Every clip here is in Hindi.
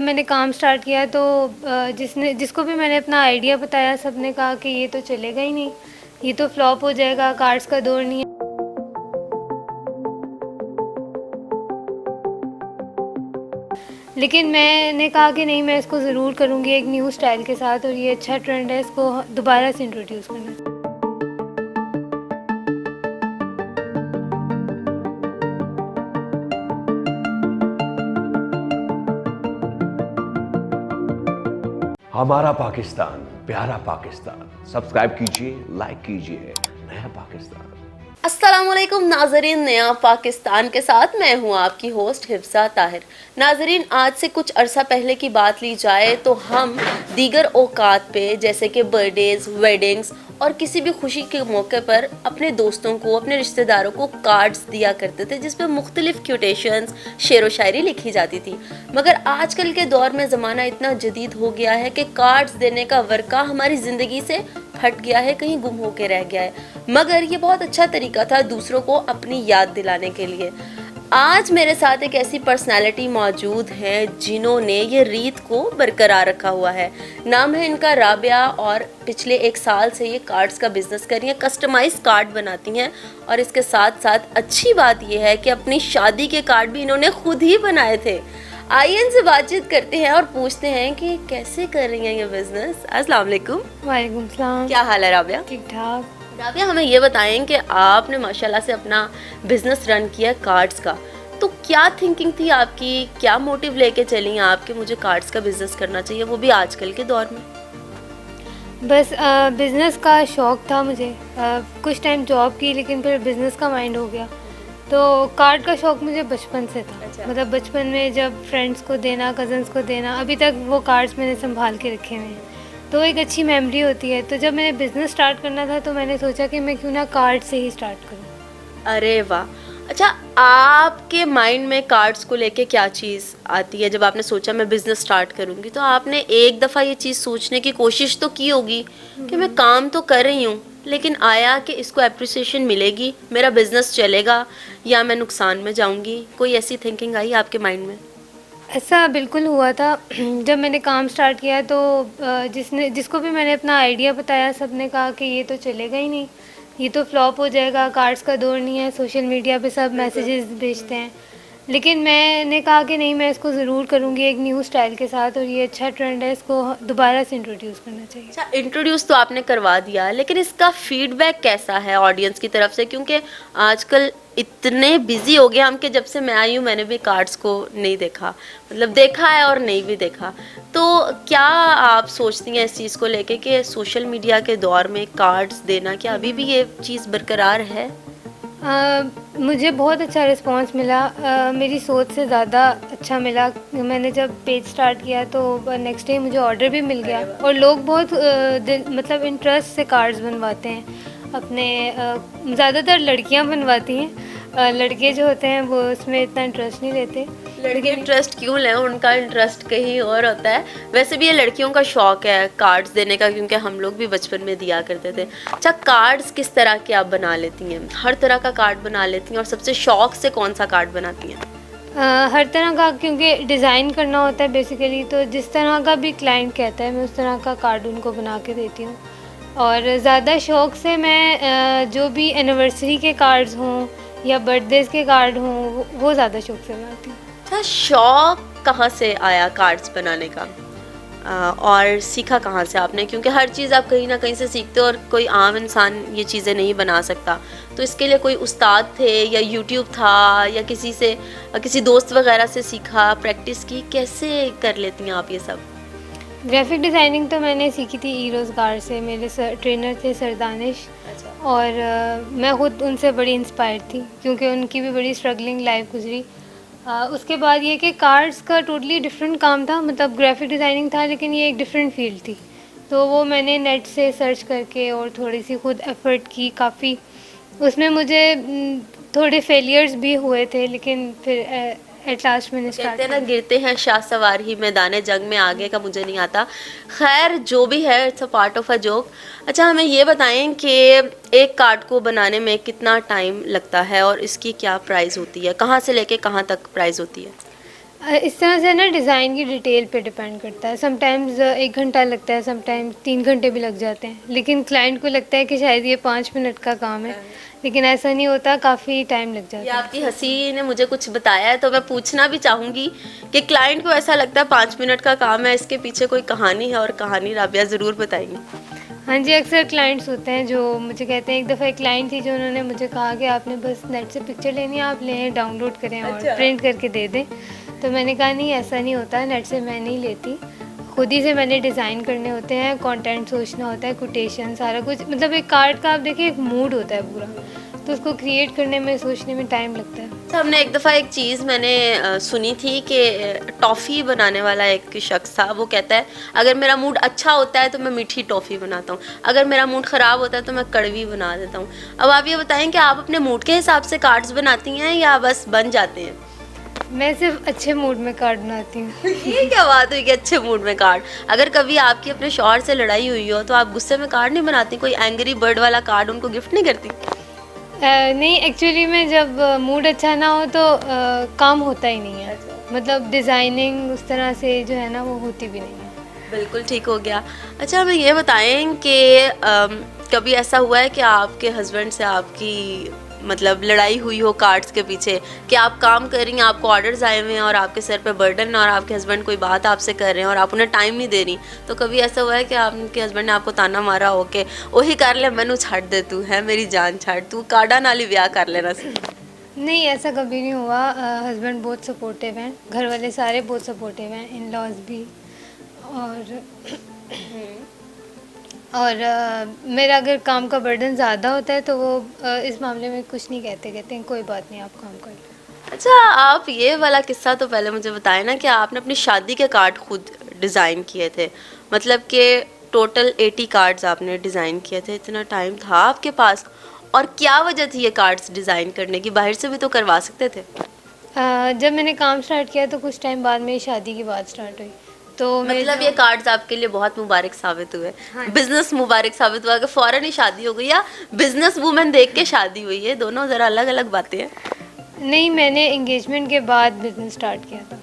मैंने काम स्टार्ट किया तो जिसको भी मैंने अपना आइडिया बताया सबने कहा कि ये तो चलेगा ही नहीं, ये तो फ्लॉप हो जाएगा, कार्ड्स का दौर नहीं है। लेकिन मैंने कहा कि नहीं, मैं इसको ज़रूर करूँगी एक न्यू स्टाइल के साथ, और ये अच्छा ट्रेंड है, इसको दोबारा से इंट्रोड्यूस करना चाहिए। हमारा पाकिस्तान, प्यारा पाकिस्तान। सब्सक्राइब कीजिए, लाइक कीजिए। नया पाकिस्तान। अस्सलामुअलैकुम नाजरीन, नया पाकिस्तान के साथ मैं हूं आपकी होस्ट हिफ्जा ताहिर। नाजरीन, आज से कुछ अरसा पहले की बात ली जाए तो हम दीगर औकात पे जैसे कि बर्थडेज, वेडिंग्स और किसी भी खुशी के मौके पर अपने दोस्तों को, अपने रिश्तेदारों को कार्ड्स दिया करते थे जिस पर मुख्तलिफ क्यूटेशंस, शेर व शायरी लिखी जाती थी। मगर आजकल के दौर में ज़माना इतना जदीद हो गया है कि कार्ड्स देने का वर्का हमारी ज़िंदगी से हट गया है, कहीं गुम होके रह गया है। मगर ये बहुत अच्छा तरीका था दूसरों को अपनी याद दिलाने के लिए। आज मेरे साथ एक ऐसी पर्सनालिटी मौजूद है जिन्होंने ये रीत को बरकरार रखा हुआ है। नाम है इनका राबिया, और पिछले 1 साल से ये कार्ड्स का बिजनेस कर रही हैं, कस्टमाइज कार्ड बनाती हैं। और इसके साथ साथ अच्छी बात ये है कि अपनी शादी के कार्ड भी इन्होंने खुद ही बनाए थे। आइए इनसे बातचीत करते हैं और पूछते हैं कि कैसे कर रही हैं ये बिजनेस। अस्सलाम वालेकुम। वालेकुम सलाम। क्या हाल है राबिया? ठीक ठाक। राबिया, हमें ये बताएं कि आपने माशाल्लाह से अपना बिजनेस रन किया कार्ड्स का, तो क्या थिंकिंग थी आपकी, क्या मोटिव लेके चली हैं आप कि मुझे कार्ड्स का बिजनेस करना चाहिए, वो भी आजकल के दौर में? बस बिज़नेस का शौक़ था मुझे। कुछ टाइम जॉब की, लेकिन फिर बिज़नेस का माइंड हो गया। तो कार्ड का शौक़ मुझे बचपन से था। अच्छा। मतलब बचपन में जब फ्रेंड्स को देना, कज़न्स को देना, अभी तक वो कार्ड्स मैंने संभाल के रखे हुए हैं, तो एक अच्छी मेमोरी होती है। तो जब मैंने बिज़नेस स्टार्ट करना था तो मैंने सोचा कि मैं क्यों ना कार्ड से ही स्टार्ट करूँ। अरे वाह! अच्छा, आपके माइंड में कार्ड्स को लेके क्या चीज़ आती है जब आपने सोचा मैं बिज़नेस स्टार्ट करूँगी? तो आपने एक दफ़ा ये चीज़ सोचने की कोशिश तो की होगी कि मैं काम तो कर रही हूँ, लेकिन आया कि इसको एप्रिसिएशन मिलेगी, मेरा बिज़नेस चलेगा या मैं नुकसान में जाऊँगी? कोई ऐसी थिंकिंग आई आपके माइंड में? ऐसा बिल्कुल हुआ था। जब मैंने काम स्टार्ट किया तो जिसको भी मैंने अपना आइडिया बताया सबने कहा कि ये तो चलेगा ही नहीं, ये तो फ्लॉप हो जाएगा, कार्ड्स का दौर नहीं है, सोशल मीडिया पे सब मैसेजेस भेजते हैं। लेकिन मैंने कहा कि नहीं, मैं इसको ज़रूर करूँगी एक न्यू स्टाइल के साथ, और ये अच्छा ट्रेंड है, इसको दोबारा से इंट्रोड्यूस करना चाहिए। अच्छा, इंट्रोड्यूस तो आपने करवा दिया, लेकिन इसका फीडबैक कैसा है ऑडियंस की तरफ से? क्योंकि आजकल इतने बिजी हो गए हम कि जब से मैं आई हूँ मैंने भी कार्ड्स को नहीं देखा, मतलब देखा है और नहीं भी देखा। तो क्या आप सोचती हैं इस चीज़ को लेके कि सोशल मीडिया के दौर में कार्ड्स देना, क्या अभी भी ये चीज़ बरकरार है? मुझे बहुत अच्छा रिस्पांस मिला। मेरी सोच से ज़्यादा अच्छा मिला। मैंने जब पेज स्टार्ट किया तो नेक्स्ट डे मुझे ऑर्डर भी मिल गया, और लोग बहुत मतलब इंटरेस्ट से कार्ड्स बनवाते हैं अपने। ज़्यादातर लड़कियां बनवाती हैं। लड़के जो होते हैं वो उसमें इतना इंटरेस्ट नहीं लेते। लड़के इंटरेस्ट क्यों लें, उनका इंटरेस्ट कहीं और होता है। वैसे भी ये लड़कियों का शौक है कार्ड्स देने का, क्योंकि हम लोग भी बचपन में दिया करते थे। अच्छा, कार्ड्स किस तरह के आप बना लेती हैं? हर तरह का कार्ड बना लेती हैं, और सबसे शौक से कौन सा कार्ड बनाती हैं? हर तरह का, क्योंकि डिज़ाइन करना होता है बेसिकली, तो जिस तरह का भी क्लाइंट कहता है मैं उस तरह का कार्ड उनको बना के देती हूँ। और ज़्यादा शौक़ से मैं जो भी एनिवर्सरी के कार्ड्स हों या बर्थडेज़ के कार्ड हों वो ज़्यादा शौक़ से बनाती हूँ। अच्छा, शौक कहाँ से आया कार्ड्स बनाने का? और सीखा कहाँ से आपने? क्योंकि हर चीज़ आप कहीं ना कहीं से सीखते हो, और कोई आम इंसान ये चीज़ें नहीं बना सकता। तो इसके लिए कोई उस्ताद थे, या यूट्यूब था, या किसी से, किसी दोस्त वगैरह से सीखा, प्रैक्टिस की? कैसे कर लेती हैं आप ये सब? ग्राफिक डिज़ाइनिंग तो मैंने सीखी थी ई-रोज़गार से। मेरे ट्रेनर थे सर दानिश। अच्छा। और मैं ख़ुद उनसे बड़ी इंस्पायर थी, क्योंकि उनकी भी बड़ी स्ट्रगलिंग लाइफ गुजरी। उसके बाद ये कि कार्ड्स का टोटली डिफरेंट काम था, मतलब ग्राफिक डिज़ाइनिंग था, लेकिन ये एक डिफरेंट फील्ड थी। तो वो मैंने नेट से सर्च करके और थोड़ी सी खुद एफ़र्ट की काफ़ी। उसमें मुझे थोड़े फेलियर्स भी हुए थे, लेकिन फिर एट लास्ट मैंने स्टार्ट कहते हैं ना, गिरते हैं शाह सवार ही मैदान जंग में, आगे का मुझे नहीं आता। खैर, जो भी है, it's a part of a joke. अच्छा, हमें ये बताएं कि एक कार्ड को बनाने में कितना टाइम लगता है और इसकी क्या प्राइस होती है? कहाँ से लेके कहाँ तक प्राइस होती है? इस तरह से ना डिज़ाइन की डिटेल पे डिपेंड करता है। समटाइम्स 1 घंटा लगता है, समटाइम्स 3 घंटे भी लग जाते हैं, लेकिन क्लाइंट को लगता है कि शायद ये 5 मिनट का काम है, लेकिन ऐसा नहीं होता, काफ़ी टाइम लग ये जाता है। आपकी हंसी ने मुझे कुछ बताया है, तो मैं पूछना भी चाहूंगी कि क्लाइंट को ऐसा लगता है 5 मिनट का काम है, इसके पीछे कोई कहानी है, और कहानी राबिया ज़रूर बताएंगी। हाँ जी, अक्सर क्लाइंट्स होते हैं जो मुझे कहते हैं। एक दफ़ा एक क्लाइंट थी जो उन्होंने मुझे कहा कि आपने बस नेट से पिक्चर लेनी है, आप लें, डाउनलोड करें और अच्छा। प्रिंट करके दे दें। तो मैंने कहा नहीं, ऐसा नहीं होता, नेट से मैं नहीं लेती, खुद ही से मैंने डिज़ाइन करने होते हैं, कंटेंट सोचना होता है, कोटेशन सारा कुछ। मतलब एक कार्ड का आप देखिए एक मूड होता है पूरा, तो उसको क्रिएट करने में, सोचने में टाइम लगता है। तो हमने एक दफ़ा एक चीज़ मैंने सुनी थी कि टॉफ़ी बनाने वाला एक शख्स था, वो कहता है अगर मेरा मूड अच्छा होता है तो मैं मीठी टॉफ़ी बनाता हूँ, अगर मेरा मूड ख़राब होता है तो मैं कड़वी बना देता हूँ। अब आप ये बताएं कि आप अपने मूड के हिसाब से कार्ड्स बनाती हैं या बस बन जाते हैं? मैं सिर्फ अच्छे मूड में कार्ड बनाती हूँ। ये क्या बात हुई कि अच्छे मूड में कार्ड? अगर कभी आपकी अपने शौहर से लड़ाई हुई हो तो आप गुस्से में कार्ड नहीं बनाती? कोई एंग्री बर्ड वाला कार्ड उनको गिफ्ट नहीं करती? नहीं, एक्चुअली में जब मूड अच्छा ना हो तो काम होता ही नहीं है। मतलब डिज़ाइनिंग उस तरह से जो है ना वो होती भी नहीं है। बिल्कुल ठीक हो गया। अच्छा, हमें ये बताएं कि कभी ऐसा हुआ है कि आपके हस्बैंड से आपकी मतलब लड़ाई हुई हो कार्ड्स के पीछे, कि आप काम कर रही हैं, आपको ऑर्डर्स आए हुए हैं और आपके सर पे बर्डन, और आपके हस्बैंड कोई बात आपसे कर रहे हैं और आप उन्हें टाइम नहीं दे रही, तो कभी ऐसा हुआ है कि आपके हस्बैंड ने आपको ताना मारा हो कि वही कर ले, मैनू छाड़ दे, तू है मेरी जान छाड़, तू कार्डा नाल ही ब्याह कर लेना सी? नहीं, ऐसा कभी नहीं हुआ। हस्बैंड बहुत सपोर्टिव हैं, घर वाले सारे बहुत सपोर्टिव हैं, इन लॉज भी। और मेरा अगर काम का बर्डन ज़्यादा होता है तो वो इस मामले में कुछ नहीं कहते, कहते हैं कोई बात नहीं, आप काम कर लो। अच्छा, आप ये वाला किस्सा तो पहले मुझे बताएं ना कि आपने अपनी शादी के कार्ड खुद डिज़ाइन किए थे, मतलब कि टोटल 80 कार्ड्स आपने डिज़ाइन किए थे, इतना टाइम था आपके पास? और क्या वजह थी ये कार्ड्स डिज़ाइन करने की? बाहर से भी तो करवा सकते थे। जब मैंने काम स्टार्ट किया तो कुछ टाइम बाद मेरी शादी की बात स्टार्ट हुई, तो मेरे मतलब जो- ये कार्ड्स आपके लिए बहुत मुबारक साबित हुए, बिजनेस मुबारक साबित हुआ कि फौरन ही शादी हो गई, या बिजनेस वूमेन देख के शादी हुई है? दोनों ज़रा अलग अलग बातें हैं। नहीं, मैंने एंगेजमेंट के बाद बिज़नेस स्टार्ट किया था।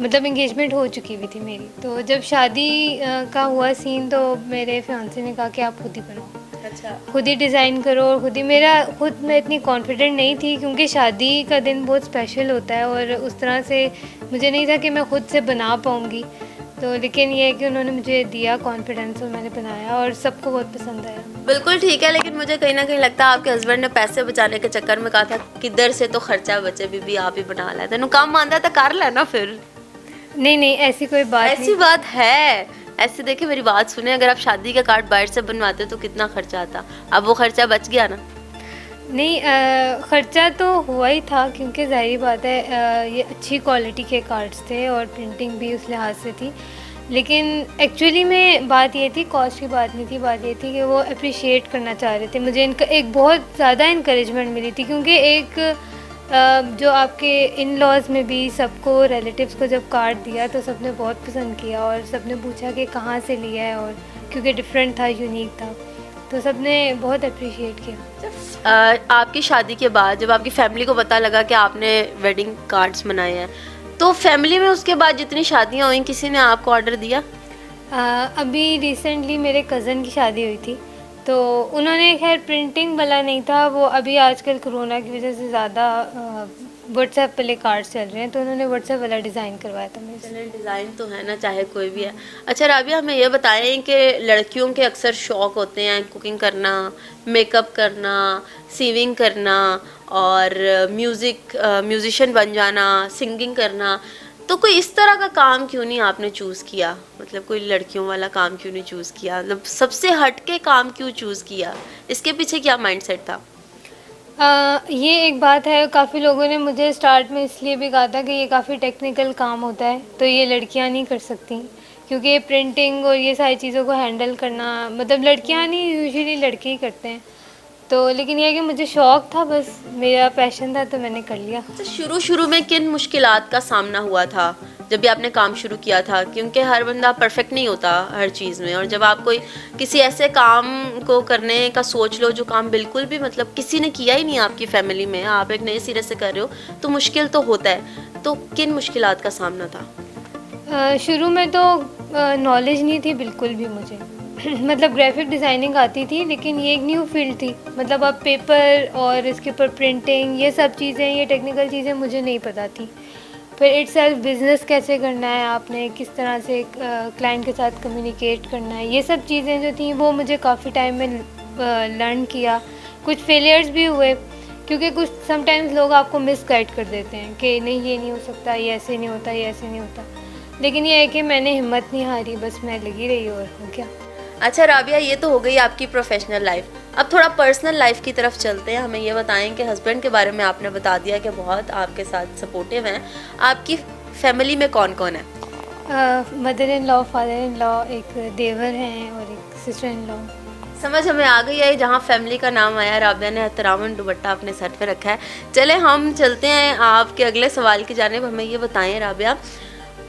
मतलब एंगेजमेंट हो चुकी हुई थी मेरी, तो जब शादी का हुआ सीन तो मेरे फियांसे ने कहा कि आप खुद ही बनाओ, अच्छा, खुद ही डिज़ाइन करो। और खुद मैं इतनी कॉन्फिडेंट नहीं थी, क्योंकि शादी का दिन बहुत स्पेशल होता है और उस तरह से मुझे नहीं था कि मैं खुद से बना पाऊँगी। तो लेकिन ये है कि उन्होंने मुझे दिया कॉन्फिडेंस और मैंने बनाया और सबको बहुत पसंद आया। बिल्कुल ठीक है, लेकिन मुझे कहीं ना कहीं लगता है आपके हस्बैंड ने पैसे बचाने के चक्कर में कहा था किधर से तो खर्चा बचे, बीबी आप ही बना ला, तेनू काम आंदा तो कर लेना फिर। नहीं नहीं, ऐसी कोई बात ऐसी नहीं। बात है? ऐसे देखिए, मेरी बात सुने, अगर आप शादी का कार्ड बाहर से बनवाते तो कितना खर्चा आता? अब वो खर्चा बच गया ना? नहीं, ख़र्चा तो हुआ ही था, क्योंकि ज़ाहिर बात है ये अच्छी क्वालिटी के कार्ड्स थे और प्रिंटिंग भी उस लिहाज से थी। लेकिन एक्चुअली में बात ये थी, कॉस्ट की बात नहीं थी, बात ये थी कि वो अप्रिशिएट करना चाह रहे थे। मुझे इनका एक बहुत ज़्यादा इनकरेजमेंट मिली थी, क्योंकि एक जो आपके इन लॉज में भी सबको, रिलेटिव्स को जब कार्ड दिया तो सबने बहुत पसंद किया और सबने पूछा कि कहाँ से लिया है, और क्योंकि डिफरेंट था, यूनिक था, तो सबने बहुत अप्रिशिएट किया। आपकी शादी के बाद जब आपकी फैमिली को पता लगा कि आपने वेडिंग कार्ड्स बनाए हैं, तो फैमिली में उसके बाद जितनी शादियां हुई किसी ने आपको ऑर्डर दिया? अभी रिसेंटली मेरे कज़न की शादी हुई थी, तो उन्होंने, खैर प्रिंटिंग वाला नहीं था वो, अभी आजकल कोरोना की वजह से ज़्यादा व्हाट्सएप वाले कार्ड्स चल रहे हैं, तो उन्होंने व्हाट्सएप वाला डिज़ाइन करवाया था मेरे से। चलें, डिज़ाइन तो है ना, चाहे कोई भी है। अच्छा राबिया, हमें ये बताएं कि लड़कियों के अक्सर शौक़ होते हैं कुकिंग करना, मेकअप करना, सीविंग करना और म्यूज़िशियन बन जाना, सिंगिंग करना, तो कोई इस तरह का काम क्यों नहीं आपने चूज़ किया? मतलब कोई लड़कियों वाला काम क्यों नहीं चूज़ किया? मतलब सबसे हटके काम क्यों चूज़ किया? इसके पीछे क्या माइंडसेट था? ये एक बात है, काफ़ी लोगों ने मुझे स्टार्ट में इसलिए भी कहा था कि ये काफ़ी टेक्निकल काम होता है, तो ये लड़कियां नहीं कर सकती, क्योंकि ये प्रिंटिंग और ये सारी चीज़ों को हैंडल करना, मतलब लड़कियां नहीं, यूजुअली लड़के ही करते हैं। तो लेकिन ये है कि मुझे शौक़ था, बस मेरा पैशन था, तो मैंने कर लिया। तो शुरू में किन मुश्किलात का सामना हुआ था जब भी आपने काम शुरू किया था? क्योंकि हर बंदा परफेक्ट नहीं होता हर चीज़ में, और जब आप कोई किसी ऐसे काम को करने का सोच लो जो काम बिल्कुल भी मतलब किसी ने किया ही नहीं आपकी फैमिली में, आप एक नए सिरे से कर रहे हो, तो मुश्किल तो होता है। तो किन मुश्किलात का सामना था? शुरू में तो नॉलेज नहीं थी बिल्कुल भी मुझे मतलब ग्राफिक डिज़ाइनिंग आती थी लेकिन ये एक न्यू फील्ड थी। मतलब अब पेपर और इसके ऊपर प्रिंटिंग ये सब चीज़ें, ये टेक्निकल चीज़ें मुझे नहीं पता थी। फिर इटसेल्फ बिज़नेस कैसे करना है, आपने किस तरह से क्लाइंट के साथ कम्युनिकेट करना है, ये सब चीज़ें जो थी वो मुझे काफ़ी टाइम में लर्न किया। कुछ फेलियर्स भी हुए क्योंकि कुछ समटाइम्स लोग आपको मिसगाइड कर देते हैं कि नहीं ये नहीं हो सकता, ये ऐसे नहीं होता, ये ऐसे नहीं होता। लेकिन ये है कि मैंने हिम्मत नहीं हारी, बस मैं लगी रही और हो गया। अच्छा राबिया, ये तो हो गई आपकी प्रोफेशनल लाइफ। अब थोड़ा पर्सनल लाइफ की तरफ चलते हैं। हमें ये बताएं कि हस्बैंड के बारे में आपने बता दिया कि बहुत आपके साथ सपोर्टिव हैं। आपकी फैमिली में कौन कौन है? Mother in law, father in law, एक देवर हैं और एक सिस्टर इन लॉ। समझ हमें आ गई है। जहाँ फैमिली का नाम आया, राबिया ने एहतरामन दुपट्टा अपने सर पे रखा है। चले हम चलते हैं आपके अगले सवाल की जानिब। हमें ये बताएं राबिया,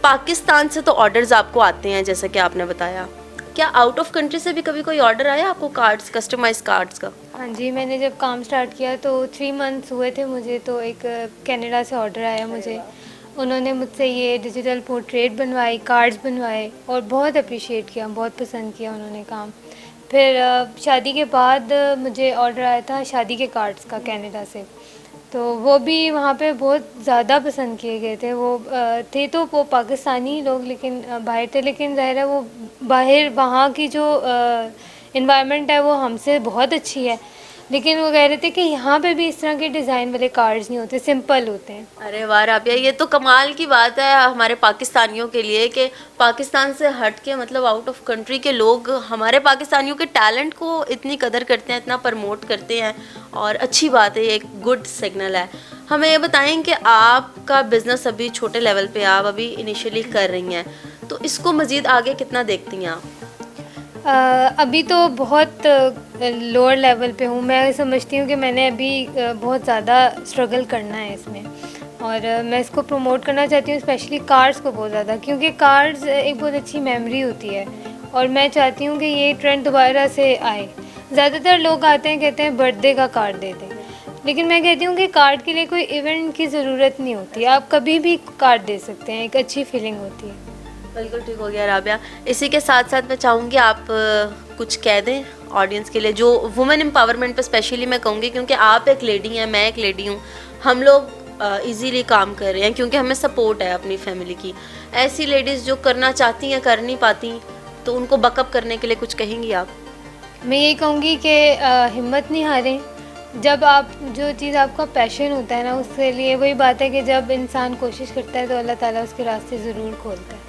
पाकिस्तान से तो ऑर्डर्स आपको आते हैं जैसा कि आपने बताया, क्या आउट ऑफ कंट्री से भी कभी कोई ऑर्डर आया आपको कार्ड्स, कस्टमाइज कार्ड्स का? हाँ जी, मैंने जब काम स्टार्ट किया तो 3 मंथ्स हुए थे मुझे, तो एक कनाडा से ऑर्डर आया मुझे। उन्होंने मुझसे ये डिजिटल पोर्ट्रेट बनवाई, कार्ड्स बनवाए और बहुत अप्रिशिएट किया, बहुत पसंद किया उन्होंने काम। फिर शादी के बाद मुझे ऑर्डर आया था शादी के कार्ड्स का कनाडा से, तो वो भी वहाँ पे बहुत ज़्यादा पसंद किए गए थे। वो थे तो वो पाकिस्तानी लोग लेकिन बाहर थे, लेकिन ज़ाहिर है वो बाहर वहाँ की जो इन्वायरमेंट है वो हमसे बहुत अच्छी है, लेकिन वो कह रहे थे कि यहाँ पे भी इस तरह के डिज़ाइन वाले कार्ड्स नहीं होते, सिंपल होते हैं। अरे वाह राबिया, ये तो कमाल की बात है हमारे पाकिस्तानियों के लिए कि पाकिस्तान से हट के, मतलब आउट ऑफ कंट्री के लोग हमारे पाकिस्तानियों के टैलेंट को इतनी कदर करते हैं, इतना प्रमोट करते हैं, और अच्छी बात है, ये एक गुड सिग्नल है। हमें ये बताएं कि आपका बिज़नेस अभी छोटे लेवल पे आप अभी इनिशियली कर रही हैं, तो इसको मज़ीद आगे कितना देखती हैं आप? अभी तो बहुत लोअर लेवल पे हूँ। मैं समझती हूँ कि मैंने अभी बहुत ज़्यादा स्ट्रगल करना है इसमें, और मैं इसको प्रमोट करना चाहती हूँ, स्पेशली कार्ड्स को बहुत ज़्यादा, क्योंकि कार्ड्स एक बहुत अच्छी मेमोरी होती है और मैं चाहती हूँ कि ये ट्रेंड दोबारा से आए। ज़्यादातर लोग आते हैं, कहते हैं बर्थडे का कार्ड दे दें, लेकिन मैं कहती हूँ कि कार्ड के लिए कोई इवेंट की ज़रूरत नहीं होती, आप कभी भी कार्ड दे सकते हैं, एक अच्छी फीलिंग होती है। बिल्कुल ठीक हो गया राबिया। इसी के साथ साथ मैं चाहूँगी आप कुछ कह दें ऑडियंस के लिए, जो वुमेन एम्पावरमेंट पे स्पेशली मैं कहूँगी, क्योंकि आप एक लेडी हैं, मैं एक लेडी हूँ, हम लोग इजीली काम कर रहे हैं क्योंकि हमें सपोर्ट है अपनी फैमिली की। ऐसी लेडीज़ जो करना चाहती हैं कर नहीं पाती, तो उनको बकअप करने के लिए कुछ कहेंगी आप? मैं यही कहूँगी कि हिम्मत नहीं हारें। जब आप जो चीज़ आपका पैशन होता है ना, उसके लिए वही बात है कि जब इंसान कोशिश करता है तो अल्लाह ताला उसके रास्ते ज़रूर खोलता है।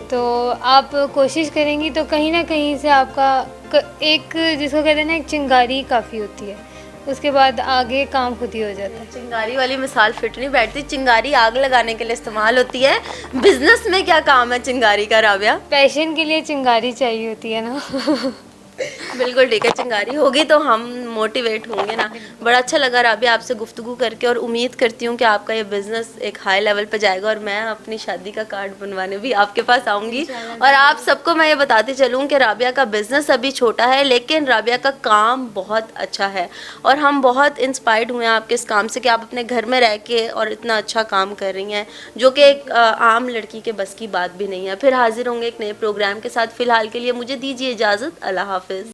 तो आप कोशिश करेंगी तो कहीं ना कहीं से आपका एक, जिसको कहते हैं ना, एक चिंगारी काफ़ी होती है, उसके बाद आगे काम खुद ही हो जाता है। चिंगारी वाली मिसाल फिट नहीं बैठती। चिंगारी आग लगाने के लिए इस्तेमाल होती है, बिजनेस में क्या काम है चिंगारी का राबिया? पैशन के लिए चिंगारी चाहिए होती है ना। बिल्कुल ठीक है, चिंगारी होगी तो हम मोटिवेट होंगे ना। बड़ा अच्छा लगा राबिया आपसे गुफ्तगू करके, और उम्मीद करती हूँ कि आपका ये बिज़नेस एक हाई लेवल पे जाएगा और मैं अपनी शादी का कार्ड बनवाने भी आपके पास आऊँगी। और आप सबको मैं ये बताते चलूँ कि राबिया का बिज़नेस अभी छोटा है, लेकिन राबिया का काम बहुत अच्छा है, और हम बहुत इंस्पायर्ड हुए हैं आपके इस काम से कि आप अपने घर में रह के और इतना अच्छा काम कर रही हैं, जो कि एक आम लड़की के बस की बात भी नहीं है। फिर हाजिर होंगे एक नए प्रोग्राम के साथ। फ़िलहाल के लिए मुझे दीजिए इजाज़त। अल्लाह हाफ़िज़।